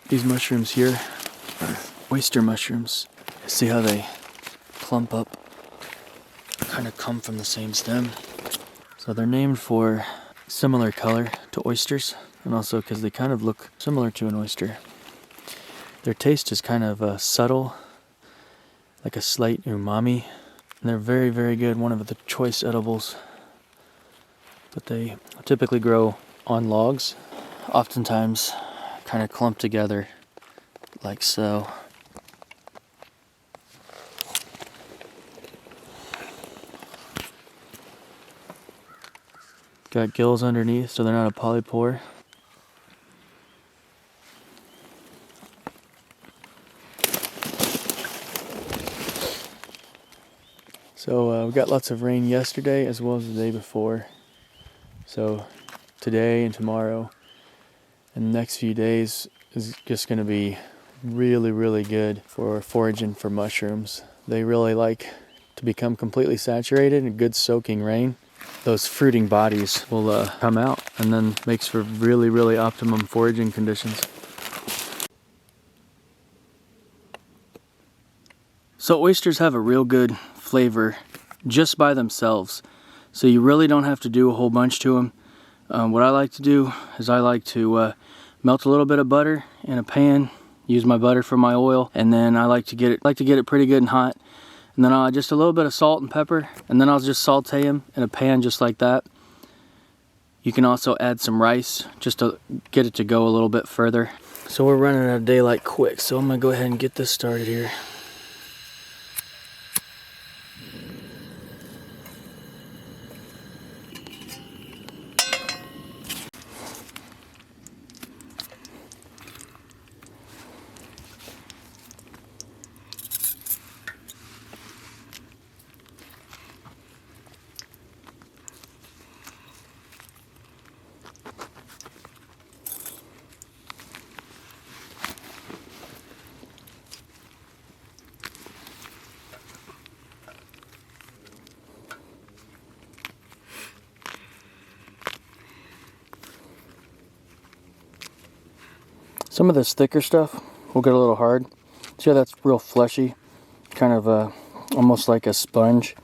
These mushrooms here are oyster mushrooms. See how they clump up, kind of come from the same stem. So they're named for similar color to oysters, and also because they kind of look similar to an oyster. Their taste is kind of subtle, like a slight umami. And they're very, very good, one of the choice edibles. But they typically grow on logs, oftentimes kind of clumped together like so. Got gills underneath, so they're not a polypore. So we got lots of rain yesterday as well as the day before. So today and tomorrow and the next few days is just going to be really, really good for foraging for mushrooms. They really like to become completely saturated in good soaking rain. Those fruiting bodies will come out, and then makes for really, really optimum foraging conditions. So oysters have a real good flavor just by themselves. So you really don't have to do a whole bunch to them. What I like to do is I like to melt a little bit of butter in a pan, use my butter for my oil, and then I like to get it pretty good and hot. And then I'll just a little bit of salt and pepper, and then I'll just saute them in a pan just like that. You can also add some rice just to get it to go a little bit further. So we're running out of daylight quick, so I'm gonna go ahead and get this started here. Some of this thicker stuff will get a little hard. See how that's real fleshy, kind of almost like a sponge.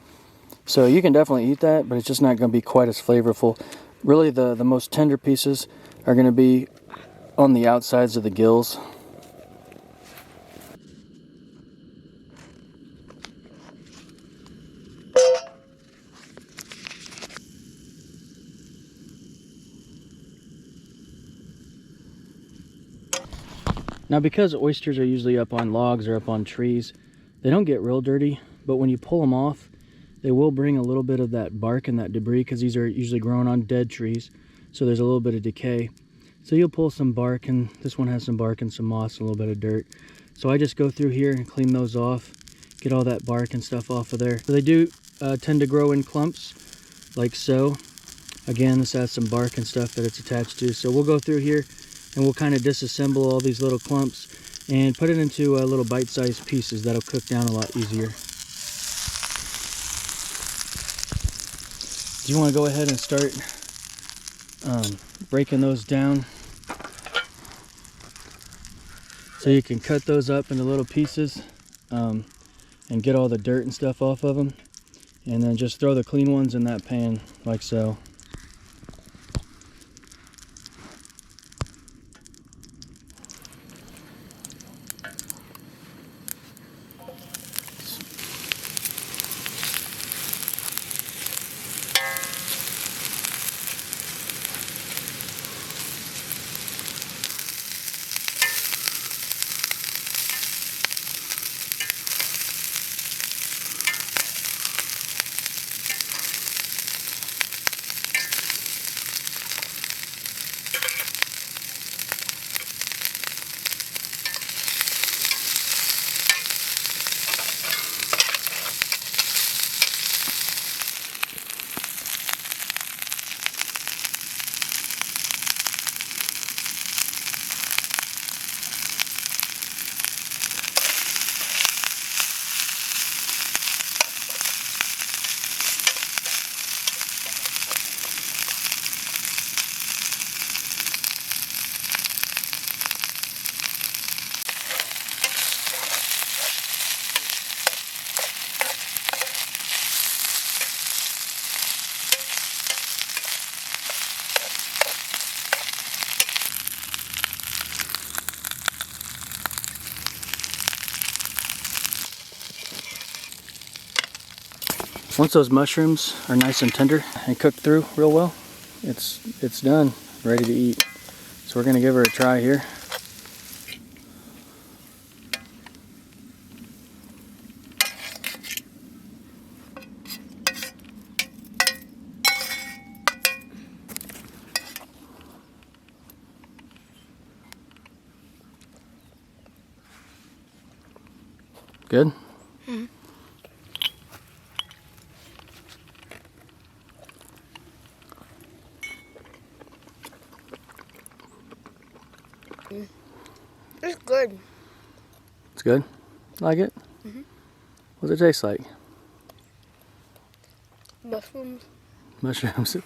So you can definitely eat that, but it's just not going to be quite as flavorful. Really, the most tender pieces are going to be on the outsides of the gills. Now, because oysters are usually up on logs or up on trees, they don't get real dirty, but when you pull them off, they will bring a little bit of that bark and that debris, because these are usually grown on dead trees, so there's a little bit of decay. So you'll pull some bark, and this one has some bark and some moss, a little bit of dirt. So I just go through here and clean those off, get all that bark and stuff off of there. So they do tend to grow in clumps, like so. Again, this has some bark and stuff that it's attached to. So we'll go through here and we'll kind of disassemble all these little clumps and put it into little bite-sized pieces that'll cook down a lot easier. Do you want to go ahead and start breaking those down so you can cut those up into little pieces and get all the dirt and stuff off of them, and then just throw the clean ones in that pan like so. Once those mushrooms are nice and tender and cooked through real well, it's done, ready to eat. So we're gonna give her a try here. Good? Mm-hmm. It's good. It's good? Like it? Mm-hmm. What does it taste like? Mushrooms. Mushrooms.